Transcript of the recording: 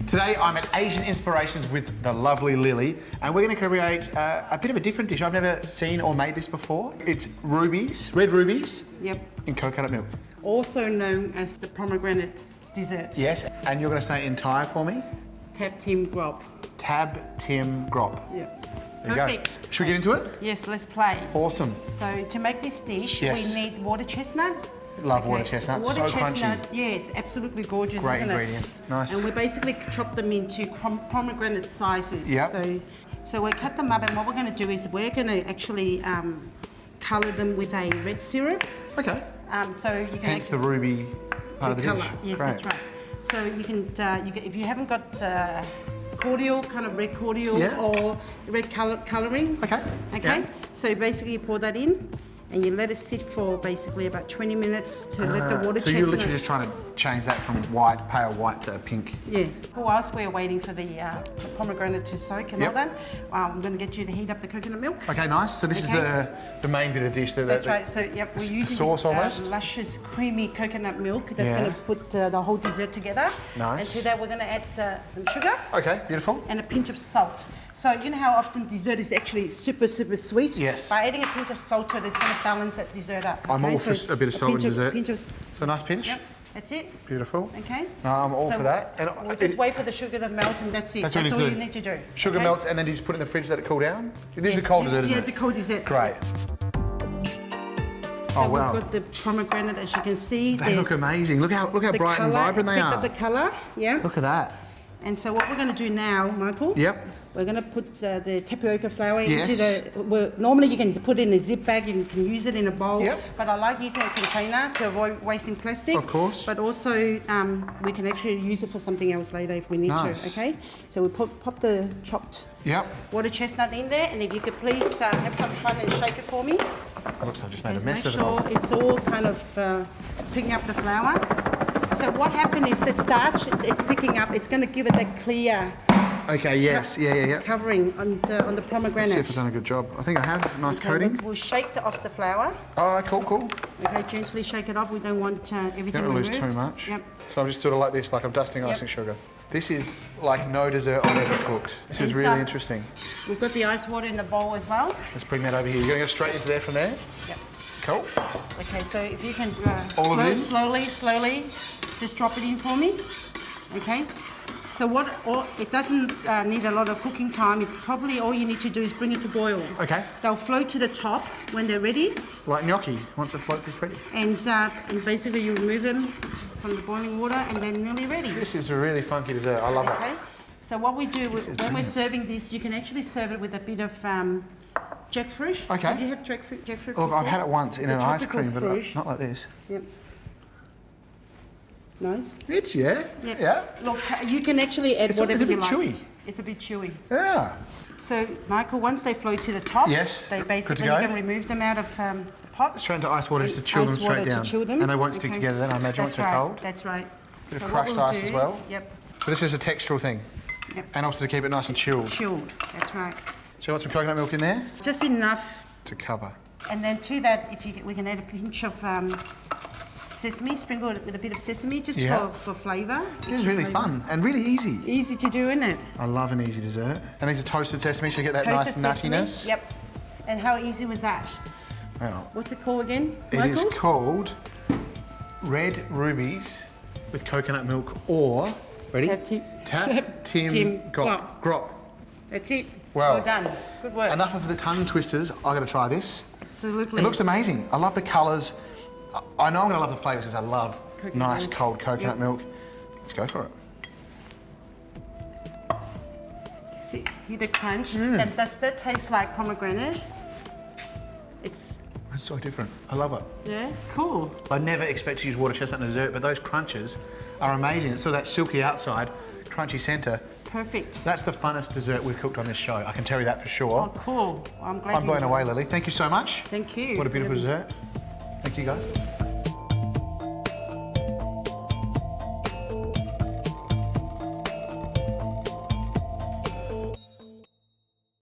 Today I'm at Asian Inspirations with the lovely Lillie, and we're going to create a bit of a different dish. I've never seen or made this before. It's rubies, red rubies, in coconut milk. Also known as the pomegranate dessert. Yes, and you're going to say it in Thai for me? Tab Tim Grop. Tab Tim Grop. Yeah. There Perfect. Should we get into it? Yes, let's play. Awesome. So to make this dish, we need water chestnut. Love water chestnuts, so crunchy. Yes, absolutely gorgeous, Great isn't ingredient. it? Nice. And we basically chop them into pomegranate sizes. Yep. So we cut them up, and what we're going to do is we're going to actually colour them with a red syrup. Okay. So you can hence the ruby part of the colour. dish. Yes, Great. that's right. So you can, if you haven't got cordial, kind of red cordial or red colouring. Okay. Okay. Yeah. So basically you pour that in, and you let it sit for basically about 20 minutes to let the water chestnut. So you're literally just trying to change that from white, pale white to pink. Yeah. Whilst we're waiting for the pomegranate to soak and all that, I'm going to get you to heat up the coconut milk. Okay, nice. So this is the main bit of the dish. That's right. So we're using sauce this luscious, creamy coconut milk that's going to put the whole dessert together. Nice. And to that we're going to add some sugar. Okay, beautiful. And a pinch of salt. So you know how often dessert is actually super, super sweet? Yes. By adding a pinch of salt to it, it's going to balance that dessert up. I'm all for a bit of salt in dessert. So a nice pinch? Yep, that's it. Beautiful. Okay. No, I'm all for that. And we'll just wait for the sugar to melt, and that's it. That's all you need to do. Sugar melts, and then you just put it in the fridge, let it cool down? This is a cold dessert, isn't it? Yeah, the cold dessert. Great. So we've got the pomegranate, as you can see. They look amazing. Look how bright and vibrant they are. It's picked up the colour, yeah. Look at that. And so what we're going to do now, Michael. Yep. We're going to put the tapioca flour into the... normally you can put it in a zip bag, you can use it in a bowl, but I like using a container to avoid wasting plastic. Of course. But also we can actually use it for something else later if we need to, okay? So we pop the chopped water chestnut in there, and if you could please have some fun and shake it for me. It looks like I just made a mess of it. Make sure it's all kind of picking up the flour. So what happened is the starch, it's picking up, it's going to give it that clear... Okay, yes, covering on the pomegranate. Let's see if I've done a good job. I think I have. It's a nice coating. We'll shake off the flour. Oh, cool. Okay, gently shake it off. We don't want everything removed. Don't lose too much. Yep. So I'm just sort of like this, like I'm dusting icing sugar. This is like no dessert I've ever cooked. This is really interesting. We've got the ice water in the bowl as well. Let's bring that over here. You're going to go straight into there from there? Yep. Cool. Okay, so if you can slowly, just drop it in for me. Okay. So it doesn't need a lot of cooking time. Probably all you need to do is bring it to boil. Okay. They'll float to the top when they're ready. Like gnocchi, once it floats, it's ready. And basically you remove them from the boiling water, and they're nearly ready. This is a really funky dessert. I love it. So what we do when we're serving this, you can actually serve it with a bit of jackfruit. Okay. Have you had jackfruit Look, before? I've had it once in an ice cream, but fruit. not like this. Yep. Nice. It's Look, you can actually add whatever you like. Chewy. It's a bit chewy. Yeah. So, Michael, once they float to the top, they basically you can remove them out of the pot. Straight into ice water just to chill them straight down. And they won't stick together then, I imagine, once they're cold. That's right. Bit of crushed ice as well. Yep. So this is a textural thing. Yep. And also to keep it nice and chilled. Chilled, that's right. So you want some coconut milk in there? Just enough. To cover. And then to that, we can add a pinch of sesame, sprinkle it with a bit of sesame, just for flavour. This is really fun and really easy. Easy to do, isn't it? I love an easy dessert. And these are toasted sesame, so you get that nice nuttiness. Yep. And how easy was that? Well, what's it called again, Michael? It is called red rubies with coconut milk, or ready? Tab Tim Grop. That's it. Well done. Good work. Enough of the tongue twisters. I got to try this. Absolutely. It looks amazing. I love the colours. I know I'm going to love the flavours because I love nice cold coconut milk. Let's go for it. See, hear the crunch? And does that taste like pomegranate? It's so different. I love it. Yeah, cool. I never expect to use water chestnut in dessert, but those crunches are amazing. It's sort of that silky outside, crunchy centre. Perfect. That's the funnest dessert we've cooked on this show. I can tell you that for sure. Oh, cool. I'm glad I'm blown away, Lillie. Thank you so much. Thank you. What a beautiful dessert. Thank you, guys.